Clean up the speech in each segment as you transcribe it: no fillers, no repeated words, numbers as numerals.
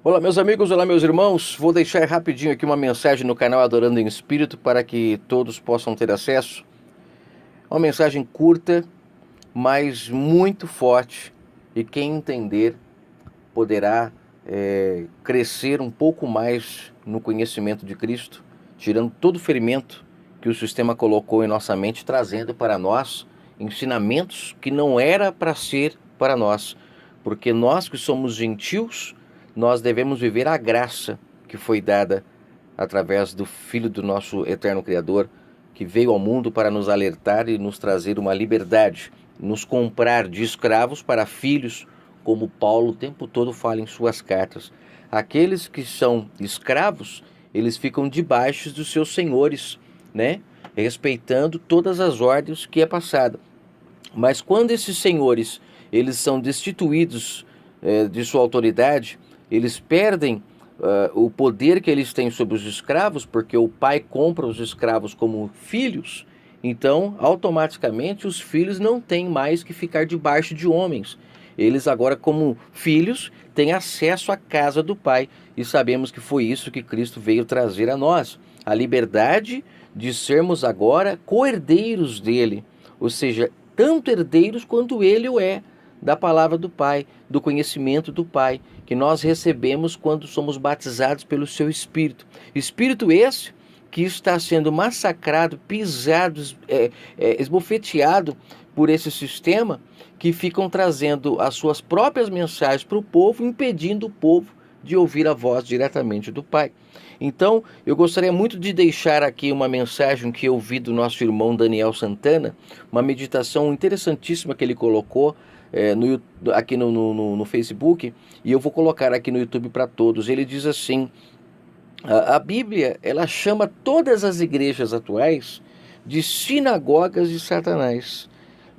Olá meus amigos, olá meus irmãos, vou deixar rapidinho aqui uma mensagem no canal Adorando em Espírito para que todos possam ter acesso. Uma mensagem curta, mas muito forte, e quem entender poderá crescer um pouco mais no conhecimento de Cristo, tirando todo o ferimento que o sistema colocou em nossa mente, trazendo para nós ensinamentos que não era para ser para nós, porque nós que somos gentios, nós devemos viver a graça que foi dada através do Filho do nosso eterno Criador, que veio ao mundo para nos alertar e nos trazer uma liberdade, nos comprar de escravos para filhos, como Paulo o tempo todo fala em suas cartas. Aqueles que são escravos, eles ficam debaixo dos seus senhores, né? Respeitando todas as ordens que é passada. Mas quando esses senhores eles são destituídos de sua autoridade, eles perdem o poder que eles têm sobre os escravos, porque o pai compra os escravos como filhos. Então, automaticamente, os filhos não têm mais que ficar debaixo de homens. Eles agora, como filhos, têm acesso à casa do pai. E sabemos que foi isso que Cristo veio trazer a nós. A liberdade de sermos agora co-herdeiros dele. Ou seja, tanto herdeiros quanto ele o é, da palavra do Pai, do conhecimento do Pai, que nós recebemos quando somos batizados pelo seu Espírito. Espírito esse que está sendo massacrado, pisado, esbofeteado por esse sistema, que ficam trazendo as suas próprias mensagens para o povo, impedindo o povo de ouvir a voz diretamente do Pai. Então, eu gostaria muito de deixar aqui uma mensagem que eu vi do nosso irmão Daniel Santana, uma meditação interessantíssima que ele colocou aqui no Facebook, e eu vou colocar aqui no YouTube para todos. Ele diz assim: a Bíblia, ela chama todas as igrejas atuais de sinagogas de Satanás.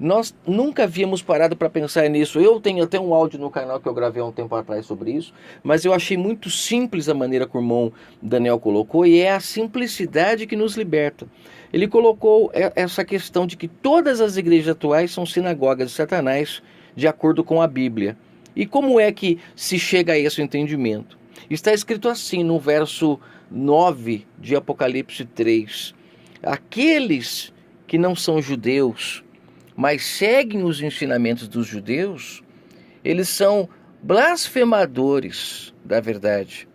Nós nunca havíamos parado para pensar nisso. Eu tenho até um áudio no canal que eu gravei há um tempo atrás sobre isso, mas eu achei muito simples a maneira que o irmão Daniel colocou, e é a simplicidade que nos liberta. Ele colocou essa questão de que todas as igrejas atuais são sinagogas de Satanás, de acordo com a Bíblia. E como é que se chega a esse entendimento? Está escrito assim no verso 9 de Apocalipse 3. Aqueles que não são judeus, mas seguem os ensinamentos dos judeus, eles são blasfemadores da verdade.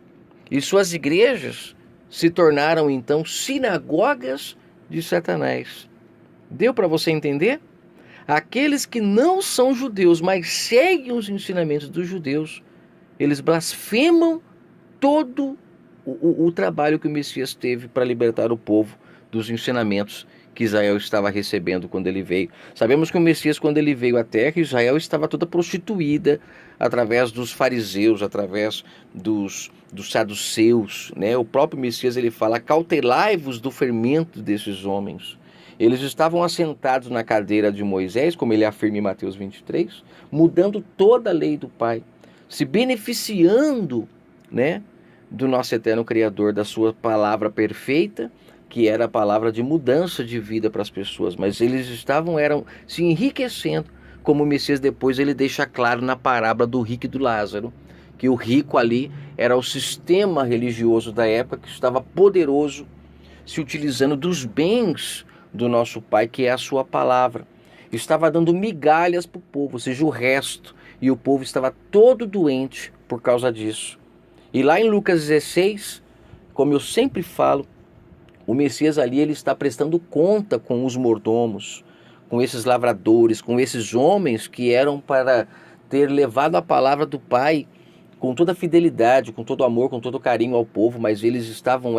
E suas igrejas se tornaram então sinagogas de Satanás. Deu para você entender? Aqueles que não são judeus, mas seguem os ensinamentos dos judeus, eles blasfemam todo o trabalho que o Messias teve para libertar o povo dos ensinamentos que Israel estava recebendo quando ele veio. Sabemos que o Messias, quando ele veio à terra, Israel estava toda prostituída através dos fariseus, através dos saduceus, né? O próprio Messias, ele fala: cautelai-vos do fermento desses homens. Eles estavam assentados na cadeira de Moisés, como ele afirma em Mateus 23, mudando toda a lei do Pai, se beneficiando, né, do nosso eterno Criador, da sua palavra perfeita, que era a palavra de mudança de vida para as pessoas. Mas eles eram se enriquecendo, como o Messias depois ele deixa claro na parábola do rico e do Lázaro, que o rico ali era o sistema religioso da época, que estava poderoso, se utilizando dos bens do nosso Pai, que é a sua palavra. Estava dando migalhas para o povo, ou seja, o resto, e o povo estava todo doente por causa disso. E lá em Lucas 16, como eu sempre falo, o Messias ali, ele está prestando conta com os mordomos, com esses lavradores, com esses homens que eram para ter levado a palavra do Pai com toda a fidelidade, com todo o amor, com todo o carinho ao povo, mas eles estavam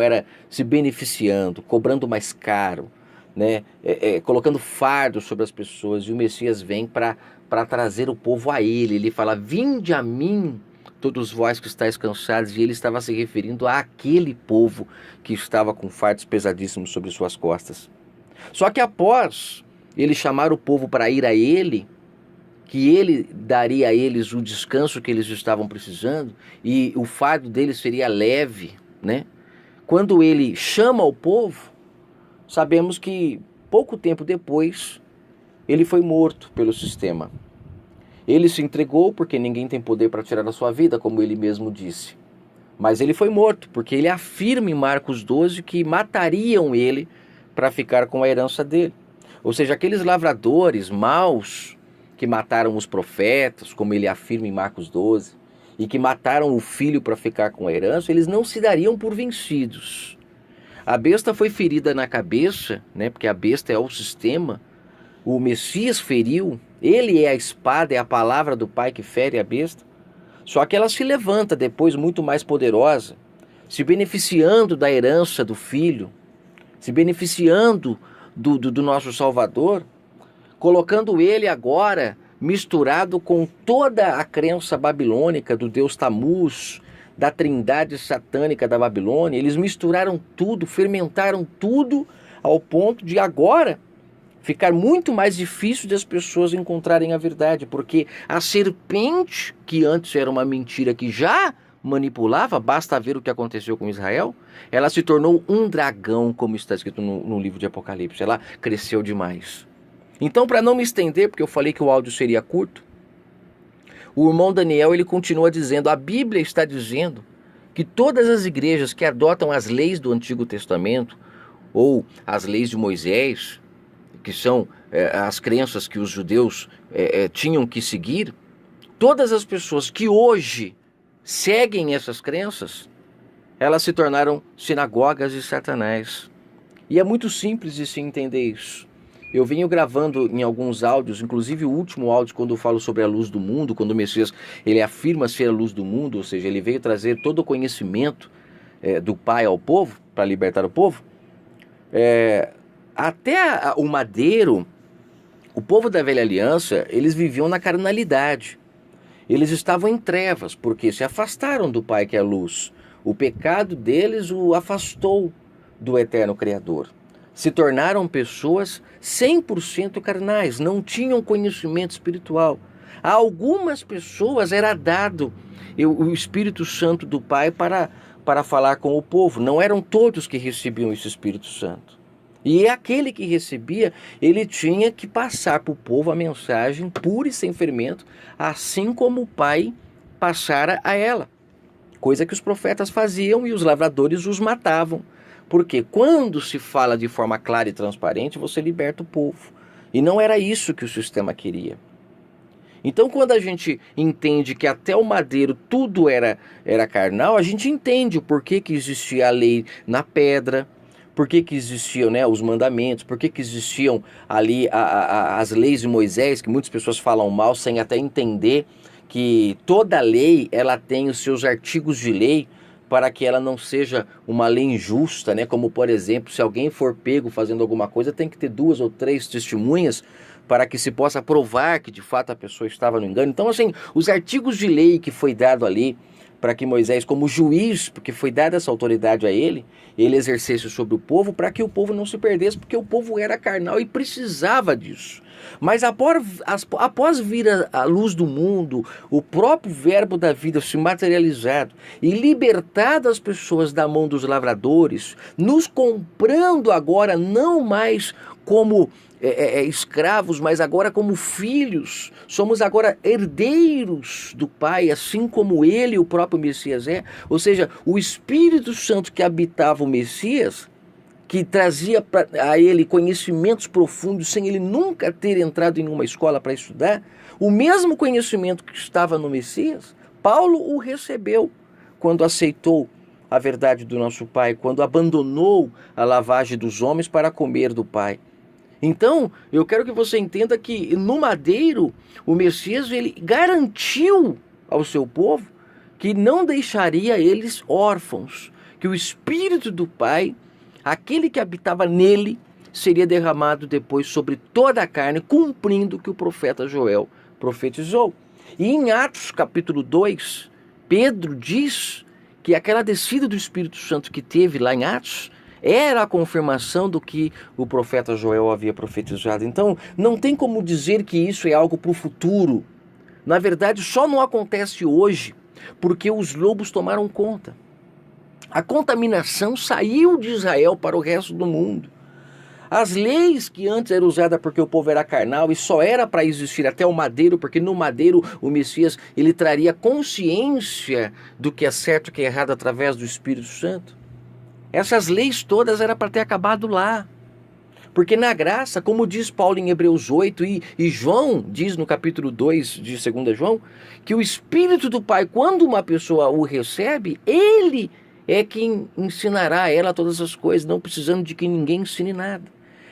se beneficiando, cobrando mais caro, né? Colocando fardo sobre as pessoas. E o Messias vem para trazer o povo a ele. Ele fala: vinde a mim, todos vós que estáis cansados. E ele estava se referindo àquele povo que estava com fardos pesadíssimos sobre suas costas. Só que após ele chamar o povo para ir a ele, que ele daria a eles o descanso que eles estavam precisando, e o fardo deles seria leve, né? Quando ele chama o povo, sabemos que pouco tempo depois ele foi morto pelo sistema. Ele se entregou porque ninguém tem poder para tirar a sua vida, como ele mesmo disse. Mas ele foi morto, porque ele afirma em Marcos 12 que matariam ele para ficar com a herança dele. Ou seja, aqueles lavradores maus que mataram os profetas, como ele afirma em Marcos 12, e que mataram o filho para ficar com a herança, eles não se dariam por vencidos. A besta foi ferida na cabeça, né, porque a besta é o sistema. O Messias feriu, ele é a espada, é a palavra do Pai que fere a besta. Só que ela se levanta depois muito mais poderosa, se beneficiando da herança do filho, se beneficiando do nosso Salvador, colocando ele agora misturado com toda a crença babilônica do Deus Tamuz, da trindade satânica da Babilônia. Eles misturaram tudo, fermentaram tudo, ao ponto de agora ficar muito mais difícil das pessoas encontrarem a verdade, porque a serpente, que antes era uma mentira que já manipulava, basta ver o que aconteceu com Israel, ela se tornou um dragão, como está escrito no livro de Apocalipse. Ela cresceu demais. Então, para não me estender, porque eu falei que o áudio seria curto, o irmão Daniel ele continua dizendo, a Bíblia está dizendo que todas as igrejas que adotam as leis do Antigo Testamento, ou as leis de Moisés, que são as crenças que os judeus tinham que seguir, todas as pessoas que hoje seguem essas crenças, elas se tornaram sinagogas de Satanás. E é muito simples de se entender isso. Eu venho gravando em alguns áudios, inclusive o último áudio, quando eu falo sobre a luz do mundo, quando o Messias ele afirma ser a luz do mundo, ou seja, ele veio trazer todo o conhecimento do Pai ao povo, para libertar o povo. Até o madeiro, o povo da velha aliança, eles viviam na carnalidade. Eles estavam em trevas, porque se afastaram do Pai que é a luz. O pecado deles o afastou do eterno Criador. Se tornaram pessoas 100% carnais, não tinham conhecimento espiritual. A algumas pessoas era dado o Espírito Santo do Pai para falar com o povo. Não eram todos que recebiam esse Espírito Santo. E aquele que recebia, ele tinha que passar para o povo a mensagem pura e sem fermento, assim como o Pai passara a ela. Coisa que os profetas faziam e os lavradores os matavam. Porque quando se fala de forma clara e transparente, você liberta o povo. E não era isso que o sistema queria. Então, quando a gente entende que até o madeiro tudo era carnal, a gente entende o porquê que existia a lei na pedra, por que existiam, né, os mandamentos, por que existiam ali as leis de Moisés, que muitas pessoas falam mal sem até entender que toda lei ela tem os seus artigos de lei para que ela não seja uma lei injusta, né? Como, por exemplo, se alguém for pego fazendo alguma coisa, tem que ter 2 ou 3 testemunhas para que se possa provar que de fato a pessoa estava no engano. Então, assim, os artigos de lei que foi dado ali para que Moisés, como juiz, porque foi dada essa autoridade a ele exercesse sobre o povo para que o povo não se perdesse, porque o povo era carnal e precisava disso. Mas após vir a luz do mundo, o próprio verbo da vida se materializado e libertado as pessoas da mão dos lavradores, nos comprando agora não mais como escravos, mas agora como filhos, somos agora herdeiros do Pai, assim como ele, o próprio Messias é. Ou seja, o Espírito Santo que habitava o Messias, que trazia a ele conhecimentos profundos sem ele nunca ter entrado em uma escola para estudar, o mesmo conhecimento que estava no Messias, Paulo o recebeu quando aceitou a verdade do nosso Pai, quando abandonou a lavagem dos homens para comer do Pai. Então, eu quero que você entenda que no madeiro, o Messias ele garantiu ao seu povo que não deixaria eles órfãos, que o Espírito do Pai, aquele que habitava nele, seria derramado depois sobre toda a carne, cumprindo o que o profeta Joel profetizou. E em Atos capítulo 2, Pedro diz que aquela descida do Espírito Santo que teve lá em Atos era a confirmação do que o profeta Joel havia profetizado. Então, não tem como dizer que isso é algo para o futuro. Na verdade, só não acontece hoje porque os lobos tomaram conta. A contaminação saiu de Israel para o resto do mundo. As leis que antes eram usadas porque o povo era carnal e só era para existir até o madeiro, porque no madeiro o Messias ele traria consciência do que é certo e o que é errado através do Espírito Santo. Essas leis todas eram para ter acabado lá. Porque na graça, como diz Paulo em Hebreus 8 e João diz no capítulo 2 de 2 João, que o Espírito do Pai, quando uma pessoa o recebe, ele é quem ensinará a ela todas as coisas, não precisando de que ninguém ensine nada.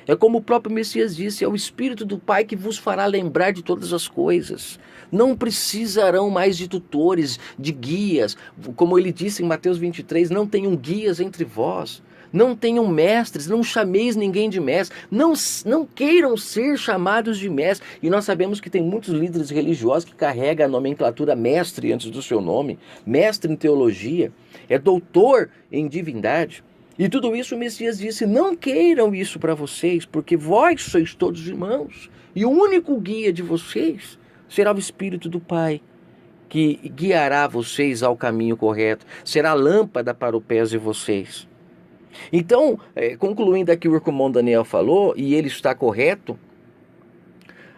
É como o próprio Messias disse, é o Espírito do Pai que vos fará lembrar de todas as coisas. Não precisarão mais de tutores, de guias. Como ele disse em Mateus 23, não tenham guias entre vós. Não tenham mestres, não chameis ninguém de mestre, não queiram ser chamados de mestre. E nós sabemos que tem muitos líderes religiosos que carregam a nomenclatura mestre antes do seu nome, mestre em teologia, é doutor em divindade. E tudo isso o Messias disse, não queiram isso para vocês, porque vós sois todos irmãos. E o único guia de vocês será o Espírito do Pai, que guiará vocês ao caminho correto, será lâmpada para os pés de vocês. Então, concluindo aqui o que o irmão Daniel falou, e ele está correto,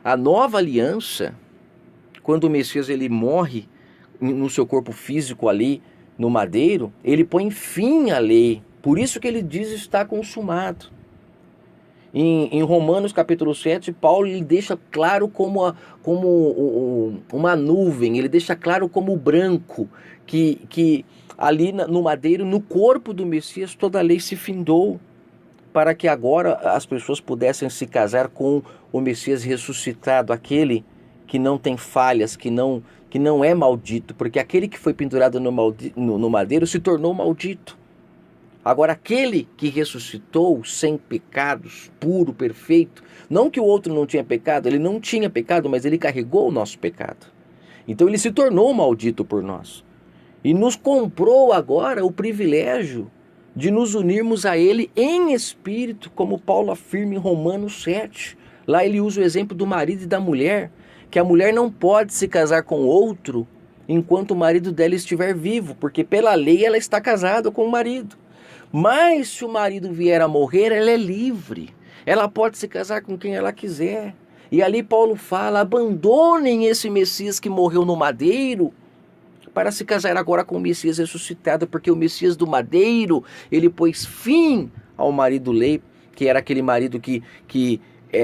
a nova aliança, quando o Messias ele morre no seu corpo físico ali, no madeiro, ele põe fim à lei. Por isso que ele diz está consumado. Em Romanos capítulo 7, Paulo ele deixa claro como uma nuvem, ele deixa claro como o branco, que ali no madeiro, no corpo do Messias, toda a lei se findou, para que agora as pessoas pudessem se casar com o Messias ressuscitado, aquele que não tem falhas, que não é maldito, porque aquele que foi pendurado no madeiro se tornou maldito. Agora, aquele que ressuscitou sem pecados, puro, perfeito, não que o outro não tinha pecado, ele não tinha pecado, mas ele carregou o nosso pecado. Então ele se tornou maldito por nós. E nos comprou agora o privilégio de nos unirmos a ele em espírito, como Paulo afirma em Romanos 7. Lá ele usa o exemplo do marido e da mulher, que a mulher não pode se casar com outro enquanto o marido dela estiver vivo, porque pela lei ela está casada com o marido. Mas se o marido vier a morrer, ela é livre. Ela pode se casar com quem ela quiser. E ali Paulo fala, abandonem esse Messias que morreu no madeiro para se casar agora com o Messias ressuscitado, porque o Messias do madeiro, ele pôs fim ao marido lei, que era aquele marido que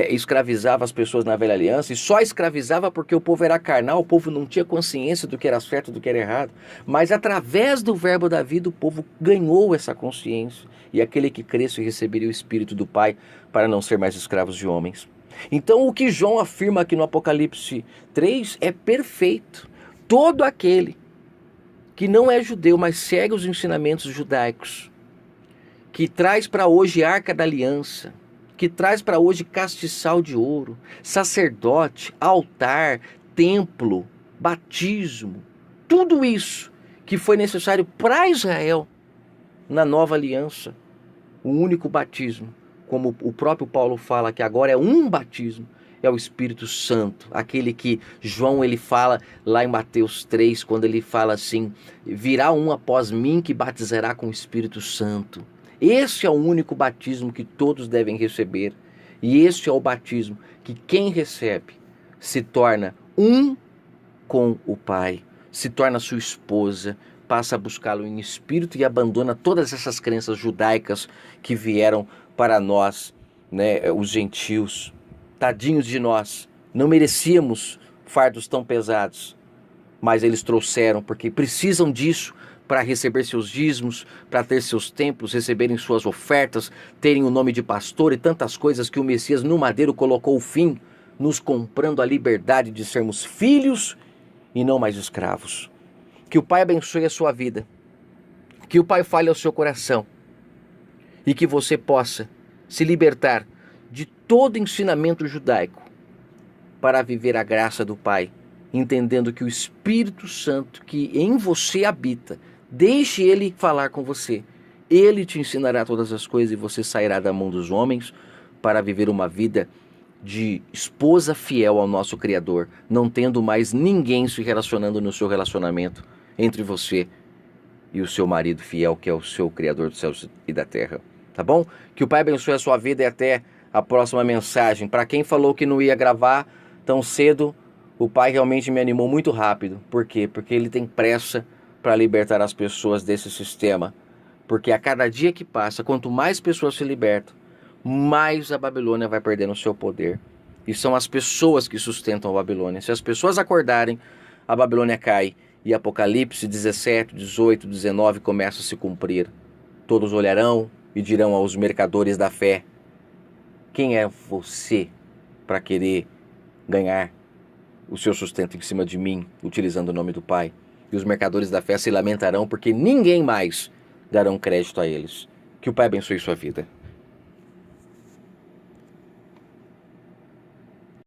escravizava as pessoas na velha aliança, e só escravizava porque o povo era carnal, o povo não tinha consciência do que era certo e do que era errado. Mas através do verbo da vida, o povo ganhou essa consciência, e aquele que cresce receberia o Espírito do Pai para não ser mais escravos de homens. Então o que João afirma aqui no Apocalipse 3 é perfeito. Todo aquele que não é judeu, mas segue os ensinamentos judaicos, que traz para hoje a Arca da Aliança, que traz para hoje castiçal de ouro, sacerdote, altar, templo, batismo, tudo isso que foi necessário para Israel na nova aliança, o único batismo, como o próprio Paulo fala que agora é um batismo, é o Espírito Santo, aquele que João ele fala lá em Mateus 3, quando ele fala assim, virá um após mim que batizará com o Espírito Santo. Esse é o único batismo que todos devem receber. E este é o batismo que quem recebe se torna um com o Pai, se torna sua esposa, passa a buscá-lo em espírito e abandona todas essas crenças judaicas que vieram para nós, né, os gentios. Tadinhos de nós, não merecíamos fardos tão pesados, mas eles trouxeram, porque precisam disso para receber seus dízimos, para ter seus templos, receberem suas ofertas, terem o nome de pastor e tantas coisas que o Messias no madeiro colocou o fim, nos comprando a liberdade de sermos filhos e não mais escravos. Que o Pai abençoe a sua vida, que o Pai fale ao seu coração e que você possa se libertar de todo ensinamento judaico para viver a graça do Pai, entendendo que o Espírito Santo que em você habita, deixe ele falar com você. Ele te ensinará todas as coisas e você sairá da mão dos homens para viver uma vida de esposa fiel ao nosso Criador, não tendo mais ninguém se relacionando no seu relacionamento entre você e o seu marido fiel, que é o seu Criador dos céus e da terra. Tá bom? Que o Pai abençoe a sua vida e até a próxima mensagem. Para quem falou que não ia gravar tão cedo, o Pai realmente me animou muito rápido. Por quê? Porque Ele tem pressa para libertar as pessoas desse sistema. Porque a cada dia que passa, quanto mais pessoas se libertam, mais a Babilônia vai perdendo o seu poder. E são as pessoas que sustentam a Babilônia. Se as pessoas acordarem, a Babilônia cai. E Apocalipse 17, 18, 19 começa a se cumprir. Todos olharão e dirão aos mercadores da fé: quem é você para querer ganhar o seu sustento em cima de mim, utilizando o nome do Pai? E os mercadores da fé se lamentarão porque ninguém mais darão crédito a eles. Que o Pai abençoe sua vida.